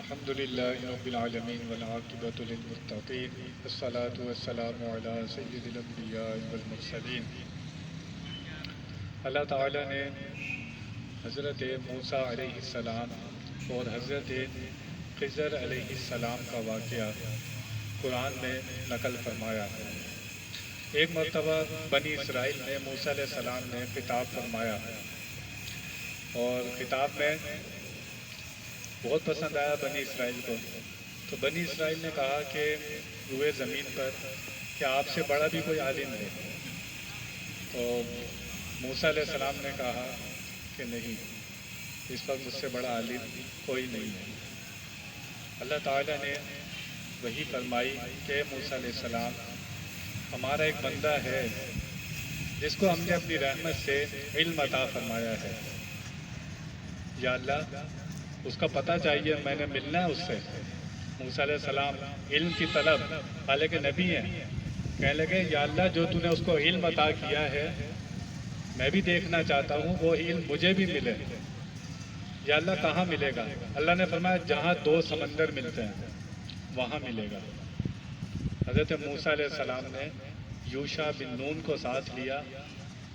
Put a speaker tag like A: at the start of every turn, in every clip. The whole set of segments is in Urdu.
A: الحمد للہ رب العالمین والعاقبۃ للمتقین والصلاة والسلام علی سید الانبیاء والمرسلین۔ اللہ تعالیٰ نے حضرت موسیٰ علیہ السلام اور حضرت خضر علیہ السلام کا واقعہ قرآن میں نقل فرمایا ہے۔ ایک مرتبہ بنی اسرائیل میں موسیٰ علیہ السلام نے خطاب فرمایا اور خطاب میں بہت پسند آیا بنی اسرائیل کو، تو بنی اسرائیل نے کہا کہ روئے زمین پر کہ آپ سے بڑا بھی کوئی عالم ہے، تو موسیٰ علیہ السلام نے کہا کہ نہیں، اس وقت مجھ سے بڑا عالم کوئی نہیں ہے۔ اللہ تعالیٰ نے وہی فرمائی کہ موسیٰ علیہ السلام ہمارا ایک بندہ ہے جس کو ہم نے اپنی رحمت سے علم عطا فرمایا ہے، یا اللہ اس کا پتہ چاہیے، میں نے ملنا ہے اس سے۔ موسیٰ علیہ السلام علم کی طلب، حالانکہ نبی ہیں، کہنے لگے یا اللہ جو تو نے اس کو علم عطا کیا ہے میں بھی دیکھنا چاہتا ہوں وہ علم مجھے بھی ملے۔ یا اللہ کہاں ملے گا؟ اللہ نے فرمایا جہاں دو سمندر ملتے ہیں وہاں ملے گا۔ حضرت موسیٰ علیہ السلام نے یوشع بن نون کو ساتھ لیا،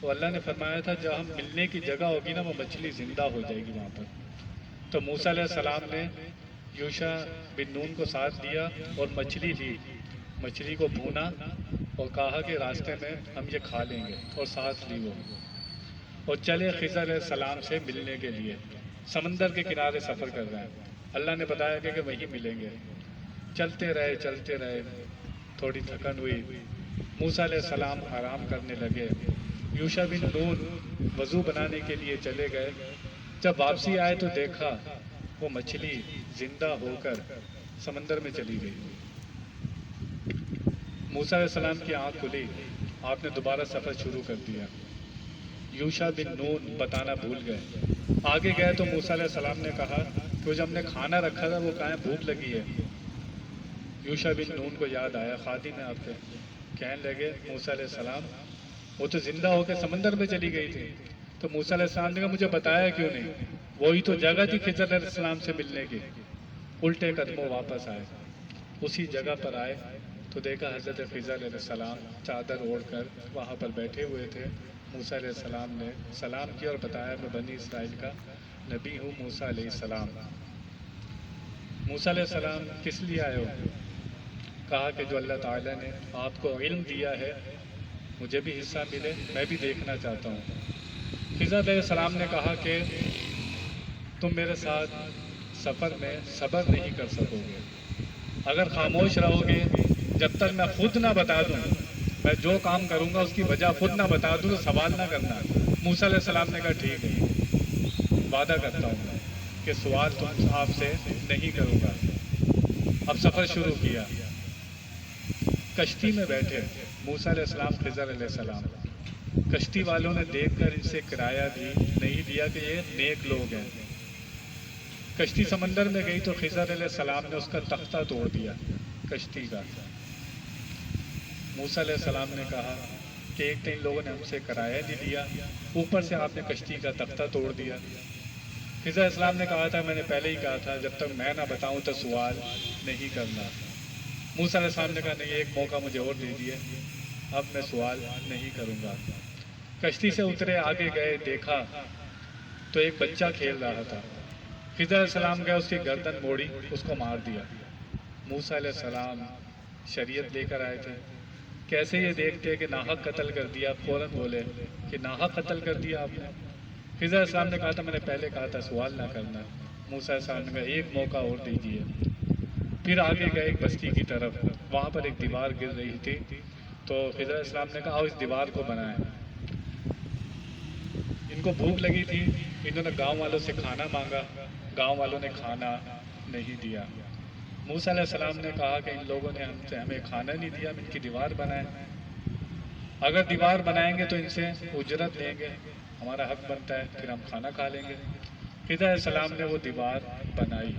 A: تو اللہ نے فرمایا تھا جہاں ملنے کی جگہ ہوگی نا وہ مچھلی زندہ ہو جائے گی وہاں پر۔ تو موسیٰ علیہ السلام نے یوشع بن نون کو ساتھ لیا اور مچھلی لی، مچھلی کو بھونا اور کہا کہ راستے میں ہم یہ کھا لیں گے، اور ساتھ لی وہ، اور چلے خضر علیہ السلام سے ملنے کے لیے۔ سمندر کے کنارے سفر کر رہے ہیں، اللہ نے بتایا کہ وہیں ملیں گے۔ چلتے رہے، تھوڑی تھکن ہوئی، موسیٰ علیہ السلام آرام کرنے لگے۔ یوشع بن نون وضو بنانے کے لیے چلے گئے، جب واپسی آئے تو دیکھا وہ مچھلی زندہ ہو کر سمندر میں چلی گئی۔ موسیٰ علیہ السلام کی آنکھ کھلی، آپ نے دوبارہ سفر شروع کر دیا۔ یوشع بن نون بتانا بھول گئے۔ آگے گئے تو موسیٰ علیہ السلام نے کہا کہ جب ہم نے کھانا رکھا تھا وہ کہاں ہے، بھوک لگی ہے۔ یوشع بن نون کو یاد آیا، خادم ہے آپ کے، کہنے لگے موسیٰ علیہ السلام وہ تو زندہ ہو کے سمندر میں چلی گئی تھی۔ تو موسیٰ علیہ السلام نے کہا مجھے بتایا کیوں نہیں؟ وہی تو جگہ تھی خضر علیہ السلام سے ملنے کی۔ الٹے قدموں واپس آئے، اسی جگہ پر آئے تو دیکھا حضرت خضر علیہ السلام چادر اوڑھ کر وہاں پر بیٹھے ہوئے تھے۔ موسیٰ علیہ السلام نے سلام کیا اور بتایا میں بنی اسرائیل کا نبی ہوں موسیٰ علیہ السلام۔ موسیٰ علیہ السلام کس لیے آئے ہو؟ کہا کہ جو اللہ تعالیٰ نے آپ کو علم دیا ہے مجھے بھی حصہ ملے، میں بھی دیکھنا چاہتا ہوں۔ خضر علیہ السلام نے کہا کہ تم میرے ساتھ سفر میں صبر نہیں کر سکو گے، اگر خاموش رہو گے جب تک میں خود نہ بتا دوں، میں جو کام کروں گا اس کی وجہ خود نہ بتا دوں تو سوال نہ کرنا۔ موسیٰ علیہ السلام نے کہا ٹھیک ہے، وعدہ کرتا ہوں کہ سوال تم آپ سے نہیں کروں گا۔ اب سفر شروع کیا، کشتی میں بیٹھے موسیٰ علیہ السلام خضر علیہ السلام۔ کشتی والوں نے دیکھ کر ان سے کرایہ بھی نہیں دیا کہ یہ نیک لوگ ہیں۔ کشتی سمندر میں گئی تو خضر علیہ السلام نے اس کا تختہ توڑ دیا کشتی کا۔ موسیٰ علیہ السلام نے کہا کہ ایک تو ان لوگوں نے ہم سے کرایہ نہیں دیا، اوپر سے آپ نے کشتی کا تختہ توڑ دیا۔ خضر علیہ السلام نے کہا تھا میں نے پہلے ہی کہا تھا جب تک میں نہ بتاؤں تو سوال نہیں کرنا۔ موسیٰ علیہ السلام نے کہا نہیں، ایک موقع مجھے اور دیجیے، اب میں سوال نہیں کروں گا۔ کشتی سے اترے، آگے گئے، دیکھا تو ایک بچہ کھیل رہا تھا۔ خضر علیہ السلام گئے، اس کی گردن موڑی، اس کو مار دیا۔ موسیٰ علیہ السلام شریعت لے کر آئے تھے، کیسے یہ دیکھتے کہ ناحق قتل کر دیا، فوراً بولے کہ ناحق قتل کر دیا آپ نے۔ خضر علیہ السلام نے کہا تھا میں نے پہلے کہا تھا سوال نہ کرنا۔ موسیٰ علیہ السلام نے کہا ایک موقع اور دیجیے۔ پھر آگے گئے ایک بستی کی طرف، وہاں پر ایک دیوار گر رہی تھی، تو خضر علیہ السلام نے کہا آؤ اس دیوار کو بنائیں۔ ان کو بھوک لگی تھی، انہوں نے گاؤں والوں سے کھانا مانگا، گاؤں والوں نے کھانا نہیں دیا۔ موسیٰ علیہ السلام نے کہا کہ ان لوگوں نے ہمیں کھانا نہیں دیا، ہم ان کی دیوار بنائیں، اگر دیوار بنائیں گے تو ان سے اجرت لیں گے، ہمارا حق بنتا ہے، پھر ہم کھانا کھا لیں گے۔ خضر علیہ السلام نے وہ دیوار بنائی،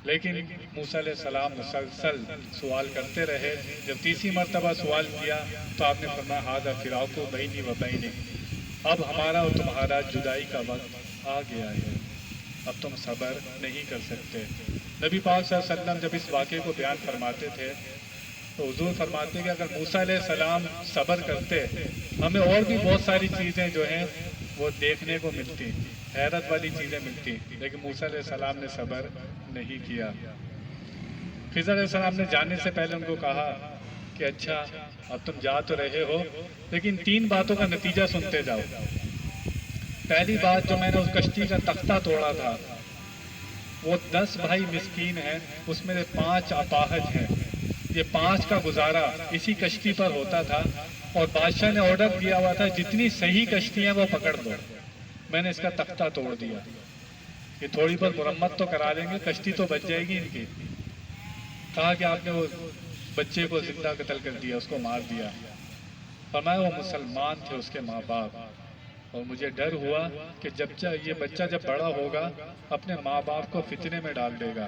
A: لیکن موسیٰ علیہ السلام مسلسل سوال کرتے رہے۔ جب تیسری مرتبہ سوال کیا تو آپ نے فرمایا ھذا فراق بینی و بینک، اب ہمارا اور تمہارا جدائی کا وقت آ گیا ہے۔ اب تم صبر نہیں کر سکتے۔ نبی پاک صلی اللہ علیہ وسلم جب اس واقعے کو بیان فرماتے تھے تو حضور فرماتے کہ اگر موسیٰ علیہ السلام صبر کرتے، ہمیں اور بھی بہت ساری چیزیں جو ہیں وہ دیکھنے کو ملتی، حیرت والی چیزیں ملتی، لیکن موسیٰ علیہ السلام نے صبر نہیں کیا۔ خضر علیہ السلام نے جانے سے پہلے ان کو کہا کہ اچھا اب تم جا تو رہے ہو لیکن 3 باتوں کا نتیجہ سنتے جاؤ۔ پہلی بات، جو میں نے اس کشتی کا تختہ توڑا تھا وہ 10 بھائی مسکین ہیں، اس میں سے 5 اپاہج ہیں، یہ 5 کا گزارا اسی کشتی پر ہوتا تھا، اور بادشاہ نے آرڈر دیا ہوا تھا جتنی صحیح کشتی ہیں وہ پکڑ دو۔ میں نے اس کا تختہ توڑ دیا، یہ تھوڑی بہت مرمت تو کرا لیں گے، کشتی تو بچ جائے گی ان کی۔ کہا کہ آپ نے وہ بچے کو زندہ قتل کر دیا، اس کو مار دیا۔ فرمایا وہ مسلمان تھے اس کے ماں باپ، اور مجھے ڈر ہوا کہ یہ بچہ جب بڑا ہوگا اپنے ماں باپ کو فتنے میں ڈال دے گا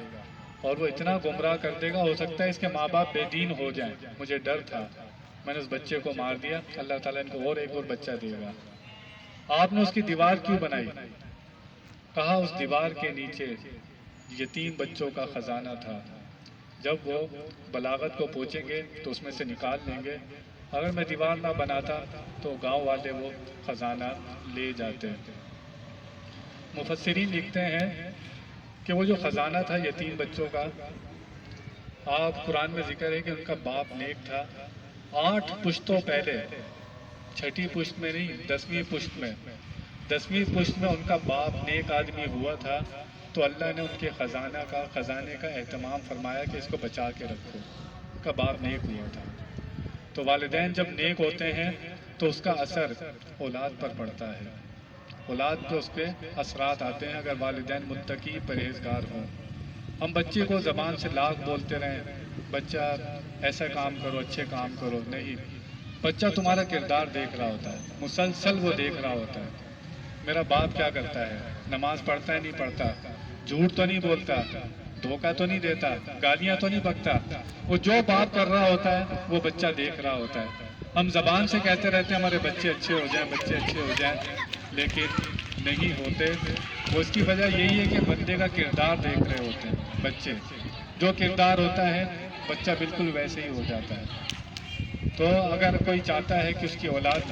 A: اور وہ اتنا گمراہ کر دے گا، ہو سکتا ہے اس کے ماں باپ بے دین ہو جائیں۔ مجھے ڈر تھا، میں نے اس بچے کو مار دیا، اللہ تعالیٰ ان کو ایک اور بچہ دے گا۔ آپ نے اس کی دیوار کیوں بنائی؟ کہا اس دیوار کے نیچے یتیم بچوں کا خزانہ تھا، جب وہ بلاغت کو پہنچیں گے تو اس میں سے نکال لیں گے، اگر میں دیوار نہ بناتا تو گاؤں والے وہ خزانہ لے جاتے۔ مفسرین لکھتے ہیں کہ وہ جو خزانہ تھا یتیم بچوں کا، آپ قرآن میں ذکر ہے کہ ان کا باپ نیک تھا، 8 پشتوں پہلے، 6ٹھی پشت میں نہیں 10ویں پشت میں، 10ویں پشت میں ان کا باپ نیک آدمی ہوا تھا، تو اللہ نے ان کے خزانے کا اہتمام فرمایا کہ اس کو بچا کے رکھو، ان کا باپ نیک ہوا تھا۔ تو والدین جب نیک ہوتے ہیں تو اس کا اثر اولاد پر پڑتا ہے، اولاد پہ اس پہ اثرات آتے ہیں اگر والدین متقی پرہیزگار ہوں۔ ہم بچے کو زبان سے لاکھ بولتے رہیں بچہ ایسا کام کرو، اچھے کام کرو، نہیں، بچہ تمہارا کردار دیکھ رہا ہوتا ہے، مسلسل وہ دیکھ رہا ہوتا ہے میرا باپ کیا کرتا ہے، نماز پڑھتا ہے نہیں پڑھتا، جھوٹ تو نہیں بولتا، دھوکہ تو نہیں دیتا، گالیاں تو نہیں بکتا، وہ جو باپ کر رہا ہوتا ہے وہ بچہ دیکھ رہا ہوتا ہے۔ ہم زبان سے کہتے رہتے ہیں ہمارے بچے اچھے ہو جائیں، بچے اچھے ہو جائیں، لیکن نہیں ہوتے۔ وہ اس کی وجہ یہی ہے کہ بندے کا کردار دیکھ رہے ہوتے ہیں بچے، جو کردار ہوتا ہے بچہ بالکل ویسے ہی ہو جاتا ہے۔ تو اگر کوئی چاہتا ہے کہ اس کی اولاد